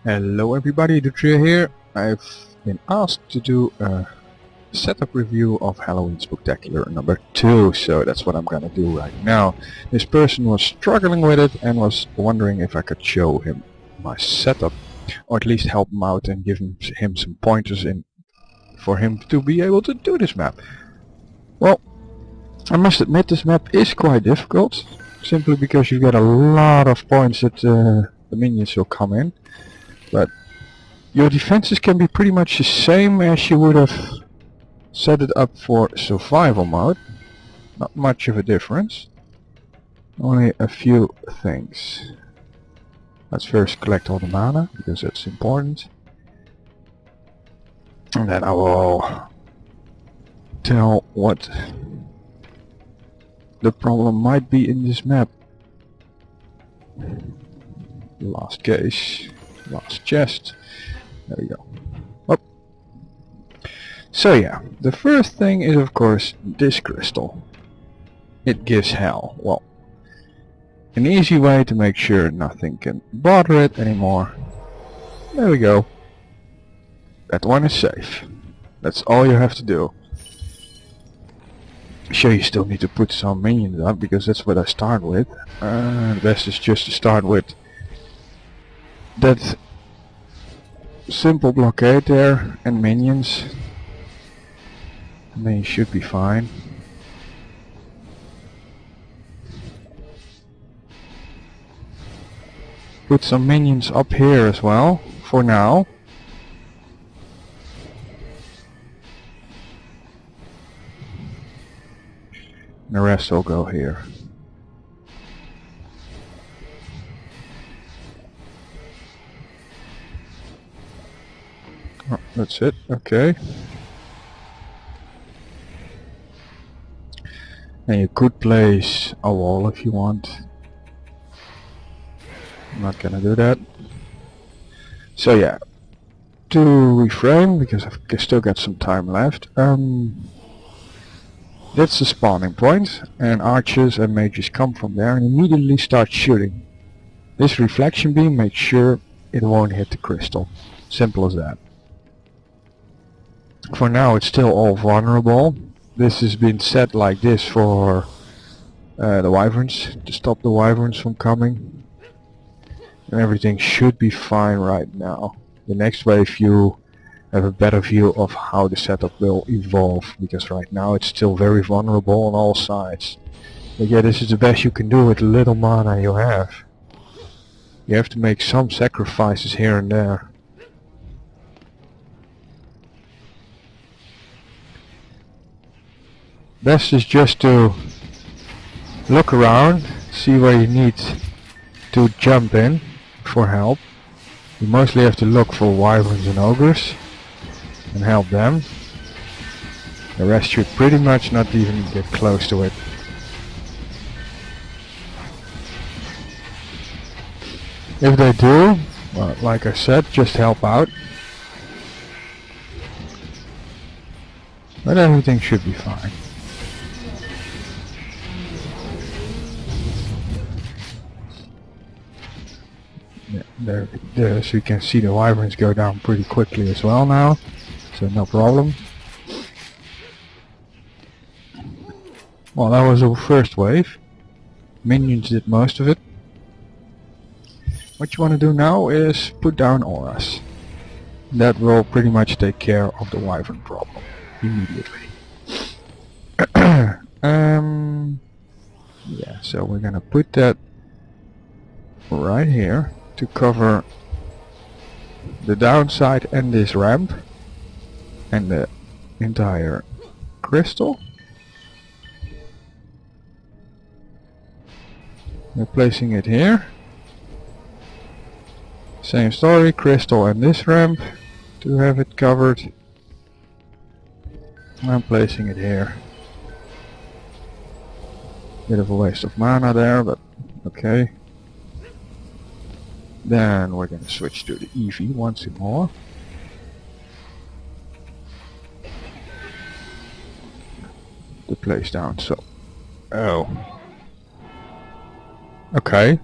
Hello everybody, Dutria here. I've been asked to do a setup review of Halloween Spooktacular number 2, so that's what I'm gonna do right now. This person was struggling with it and was wondering if I could show him my setup, or at least help him out and give him some pointers for him to be able to do this map. Well, I must admit this map is quite difficult, simply because you get a lot of points that the minions will come in. But your defenses can be pretty much the same as you would have set it up for survival mode. Not much of a difference. Only a few things. Let's first collect all the mana, because that's important. And then I will tell what the problem might be in this map. Last case. Last chest. There we go. Up. So yeah, the first thing is of course this crystal. It gives hell. Well, an easy way to make sure nothing can bother it anymore. There we go. That one is safe. That's all you have to do. Sure, you still need to put some minions up because that's what I start with. The best is just to start with that simple blockade there and minions, and then you should be fine. Put some minions up here as well for now. And the rest will go here. Oh, that's it, okay. And you could place a wall if you want. I'm not gonna do that. So yeah, to reframe, because I've still got some time left, that's the spawning point, and archers and mages come from there and immediately start shooting. This reflection beam makes sure it won't hit the crystal. Simple as that. For now it's still all vulnerable. This has been set like this for the wyverns, to stop the wyverns from coming. And everything should be fine right now. The next wave you have a better view of how the setup will evolve, because right now it's still very vulnerable on all sides. But yeah, this is the best you can do with the little mana you have. You have to make some sacrifices here and there. Best is just to look around, see where you need to jump in for help. You mostly have to look for wyverns and ogres and help them. The rest should pretty much not even get close to it. If they do, well, like I said, just help out. But everything should be fine. Yeah, there, so you can see the wyverns go down pretty quickly as well now, so no problem. Well, that was our first wave. Minions did most of it. What you want to do now is put down auras. That will pretty much take care of the wyvern problem immediately. Yeah, so we're gonna put that right here to cover the downside and this ramp and the entire crystal. We're placing it here. Same story, crystal and this ramp to have it covered. I'm placing it here. Bit of a waste of mana there, but okay. Then we're going to switch to the Eevee once more. To place down, so... Oh. Okay.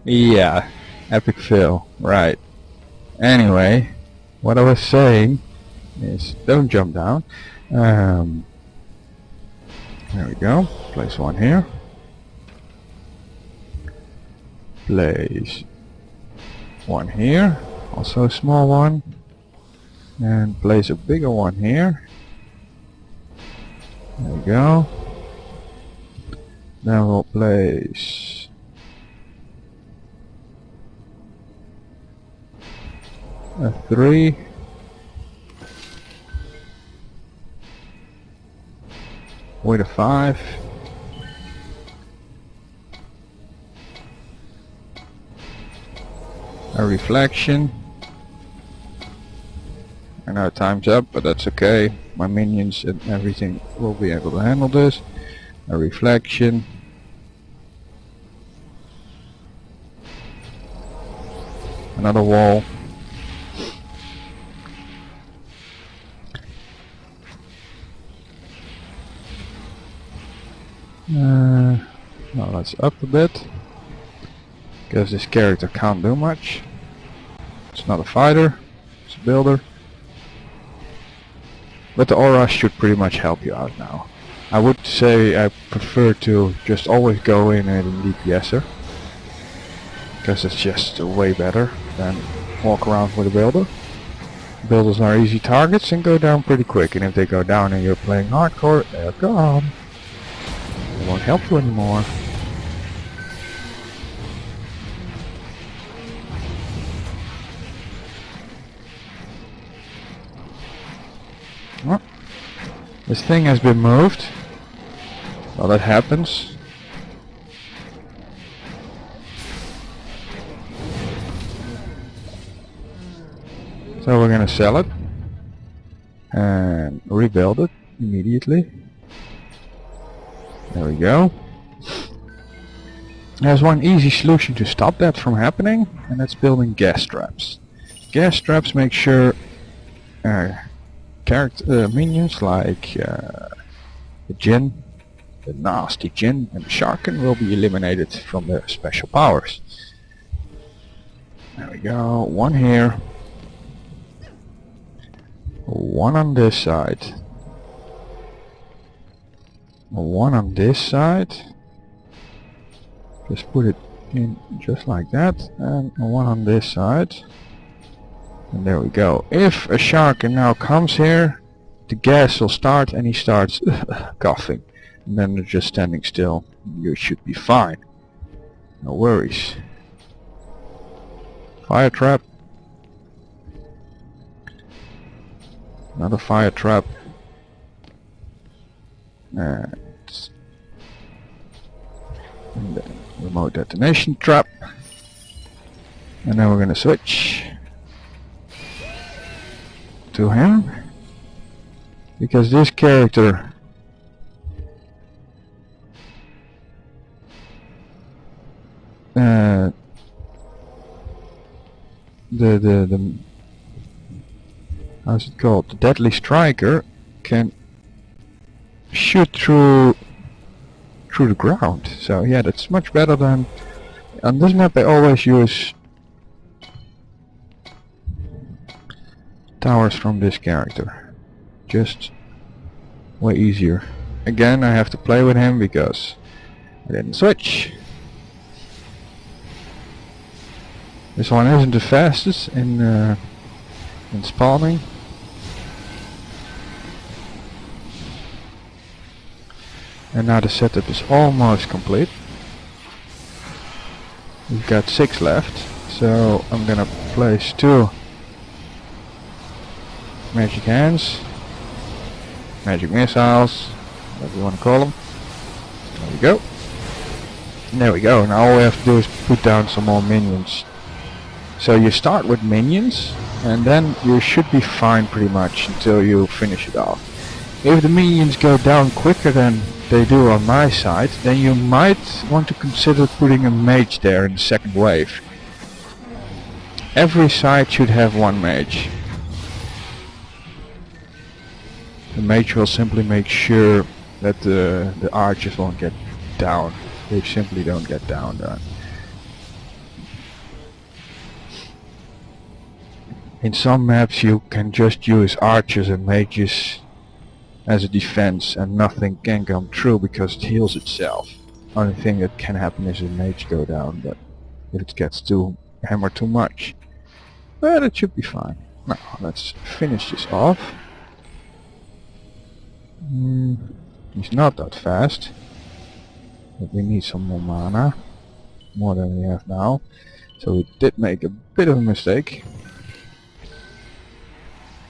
Yeah. Epic fail. Right. Anyway, what I was saying is don't jump down. There we go. Place one here. Place one here. Also a small one. And place a bigger one here. There we go. Then we'll place a 3. With a 5. A reflection. And now time's up, but that's okay. My minions and everything will be able to handle this. A reflection. Another wall. Now let's up a bit, because this character can't do much. It's not a fighter, it's a builder. But the aura should pretty much help you out now. I would say I prefer to just always go in at a DPSer, because it's just way better than walk around with a builder. Builders are easy targets and go down pretty quick, and if they go down and you're playing hardcore, they're gone. They won't help you anymore. Oh, this thing has been moved. Well, that happens. So we're gonna sell it and rebuild it immediately. There we go. There's one easy solution to stop that from happening, and that's building gas traps. Gas traps make sure minions like the Jinn, the nasty Jinn, and the Sharkin will be eliminated from their special powers. There we go. One here. One on this side. One on this side. Just put it in just like that, and one on this side. And there we go. If a Sharkin now comes here, the gas will start and he starts coughing. And then they're just standing still. You should be fine. No worries. Fire trap. Another fire trap. And then remote detonation trap. And then we're gonna switch to him, because this character the how's it called? The Deadly Striker can shoot through the ground. So yeah, that's much better than on this map. I always use towers from this character. Just way easier. Again, I have to play with him because I didn't switch. This one isn't the fastest in spawning. And now the setup is almost complete. We've got 6 left, so I'm gonna place 2 magic hands, magic missiles, whatever you want to call them. There we go. And there we go. Now all we have to do is put down some more minions. So you start with minions, and then you should be fine pretty much until you finish it off. If the minions go down quicker than they do on my side, then you might want to consider putting a mage there in the second wave. Every side should have 1 mage. The mage will simply make sure that the archers won't get down. They simply don't get down. In some maps you can just use archers and mages as a defense and nothing can come through because it heals itself. Only thing that can happen is a mage go down, but if it gets too hammered too much. But it should be fine. Now let's finish this off. He's not that fast, but we need some more mana, more than we have now. So we did make a bit of a mistake.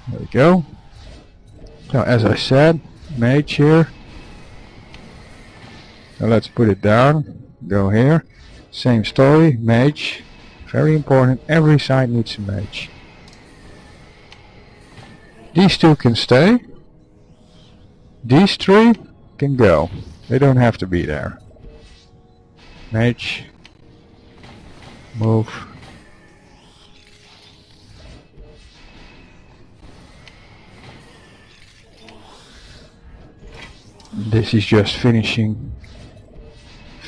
There we go. So as I said, mage here. So let's put it down. Go here. Same story, mage. Very important, every side needs a mage. These two can stay. These three can go. They don't have to be there. Mage. Move. This is just finishing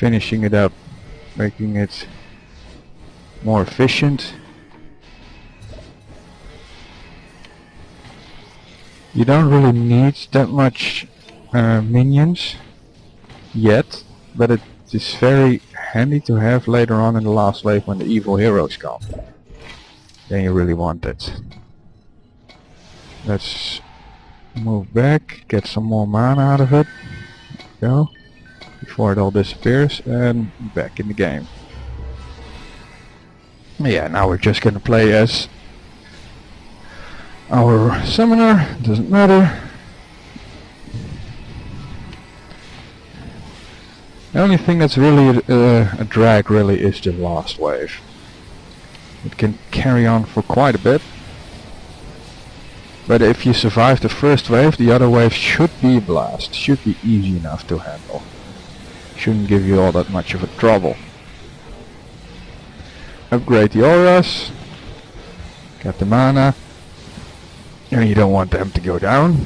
it up, making it more efficient. You don't really need that much minions yet, but it is very handy to have later on in the last wave when the evil heroes come. Then you really want it. Let's move back, get some more mana out of it. Go. Before it all disappears, and back in the game. Yeah, now we're just gonna play as our summoner, doesn't matter. The only thing that's really a drag really is the last wave. It can carry on for quite a bit. But if you survive the first wave, the other wave should be a blast, should be easy enough to handle. Shouldn't give you all that much of a trouble. Upgrade the auras, get the mana, and you don't want them to go down.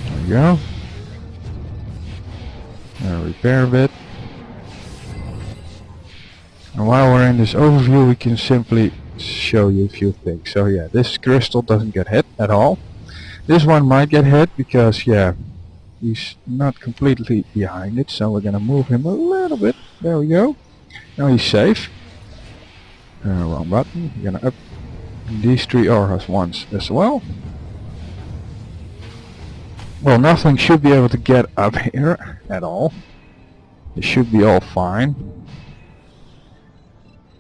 There we go. Now repair a bit. And while we're in this overview, we can simply show you a few things. So yeah, this crystal doesn't get hit at all. This one might get hit because, yeah, he's not completely behind it. So we're gonna move him a little bit. There we go. Now he's safe. Wrong button. We're gonna up these three auras once as well. Well, nothing should be able to get up here at all. It should be all fine.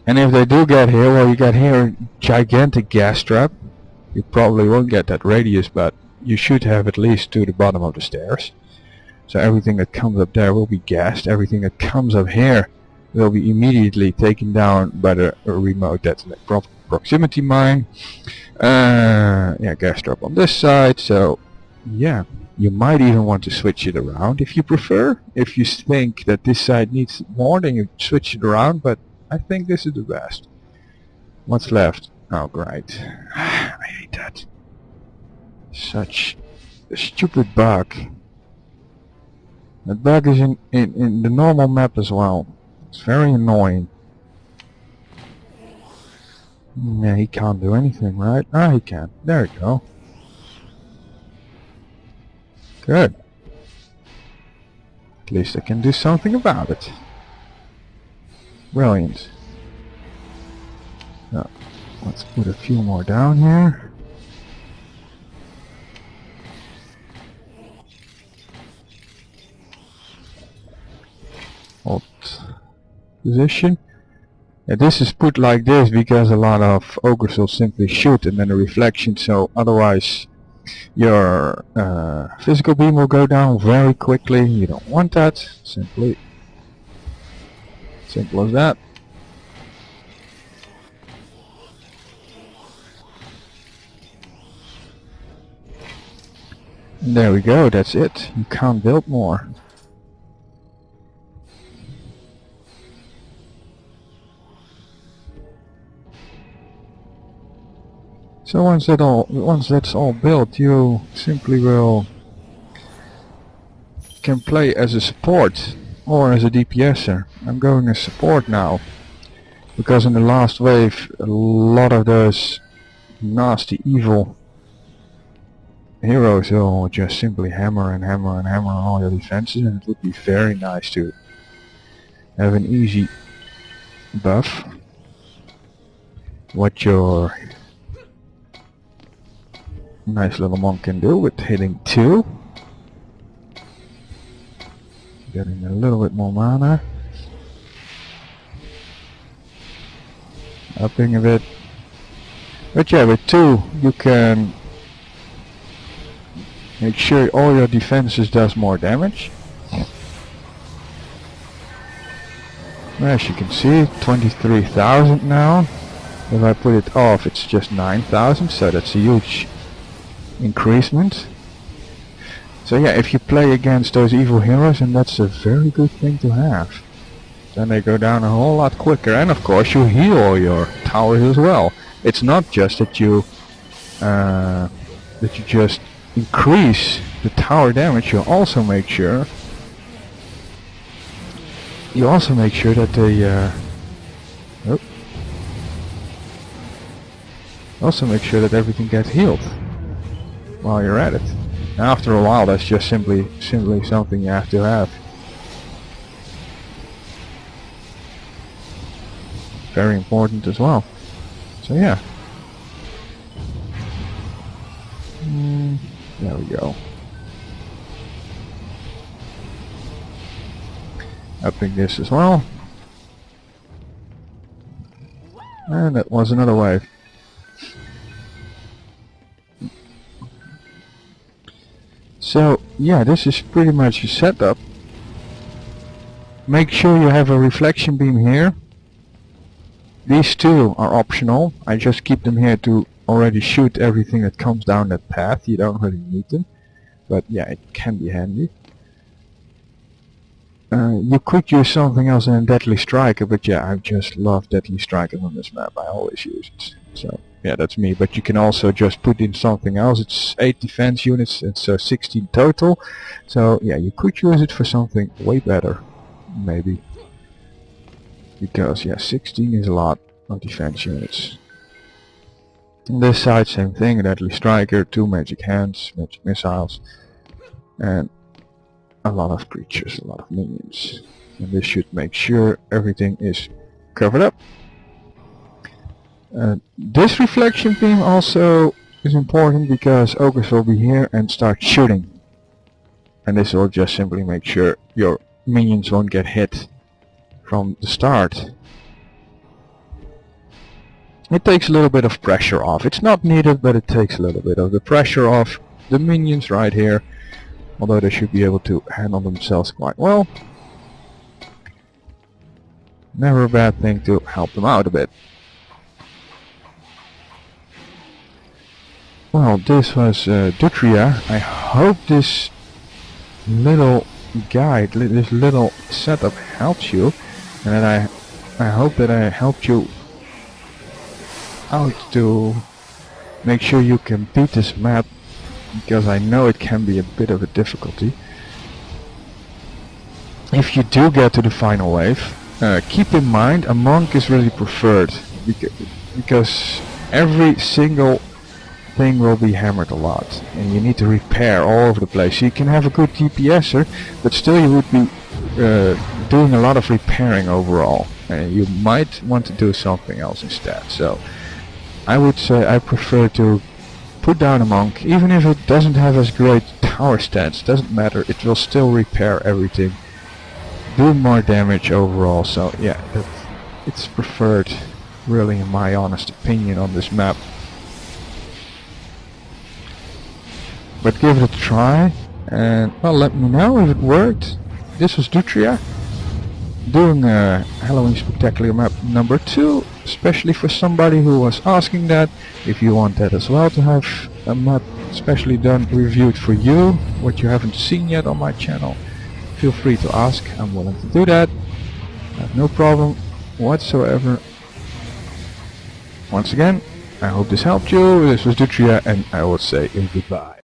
And if they do get here, well, you got here a gigantic gas trap. You probably won't get that radius, but you should have at least to the bottom of the stairs. So everything that comes up there will be gassed. Everything that comes up here will be immediately taken down by the remote proximity mine. Yeah, gas trap on this side. So yeah, you might even want to switch it around if you prefer. If you think that this side needs more, then you switch it around, but I think this is the best. What's left? Oh, great. I hate that. Such a stupid bug. That bug is in the normal map as well. It's very annoying. Yeah, he can't do anything, right? Ah, he can. There we go. Good. At least I can do something about it. Brilliant. Now, let's put a few more down here. Hold position. Yeah, this is put like this because a lot of ogres will simply shoot and then a reflection, so otherwise your physical beam will go down very quickly. You don't want that. Simple as that. And there we go, that's it. You can't build more. So once that's all built, you simply will can play as a support or as a DPSer. I'm going as support now, because in the last wave a lot of those nasty evil heroes will just simply hammer and hammer and hammer on all your defenses, and it would be very nice to have an easy buff. What your nice little monk can do with hitting 2. Getting a little bit more mana. Upping a bit. But yeah, with 2 you can make sure all your defenses does more damage. As you can see, 23,000 now. If I put it off, it's just 9,000, so that's a huge increasement. So yeah, if you play against those evil heroes, and that's a very good thing to have. Then they go down a whole lot quicker, and of course you heal all your towers as well. It's not just that you just increase the tower damage. You also make sure that they also make sure that everything gets healed while you're at it. And after a while, that's just simply something you have to have. Very important as well. So yeah. There we go. Upping this as well. And that was another wave. So yeah, this is pretty much your setup. Make sure you have a reflection beam here. These two are optional. I just keep them here to already shoot everything that comes down that path. You don't really need them, but yeah, it can be handy. You could use something else in a Deadly Striker, but yeah, I just love Deadly Strikers on this map. I always use it. So yeah, that's me. But you can also just put in something else. It's 8 defense units, it's 16 total. So yeah, you could use it for something way better, maybe. Because yeah, 16 is a lot of defense units. On this side, same thing, a Deadly Striker, 2 magic hands, magic missiles, and a lot of creatures, a lot of minions. And this should make sure everything is covered up. This reflection beam also is important because ogres will be here and start shooting. And this will just simply make sure your minions won't get hit from the start. It takes a little bit of pressure off. It's not needed, but it takes a little bit of the pressure off the minions right here. Although they should be able to handle themselves quite well. Never a bad thing to help them out a bit. Well, this was Dutria. I hope this little guide, this little setup helps you. And that I hope that I helped you out to make sure you can beat this map, because I know it can be a bit of a difficulty. If you do get to the final wave, keep in mind a monk is really preferred, because every single thing will be hammered a lot and you need to repair all over the place. So you can have a good DPSer, but still you would be doing a lot of repairing overall, and you might want to do something else instead. So I would say I prefer to put down a monk, even if it doesn't have as great tower stats, doesn't matter, it will still repair everything, do more damage overall. So yeah, it's preferred, really, in my honest opinion, on this map. But give it a try, and well, let me know if it worked. This was Dutria, doing Halloween Spooktacular map number 2, especially for somebody who was asking that. If you want that as well, to have a map specially done, reviewed for you, what you haven't seen yet on my channel, feel free to ask. I'm willing to do that. I have no problem whatsoever. Once again, I hope this helped you. This was Dutria, and I will say goodbye.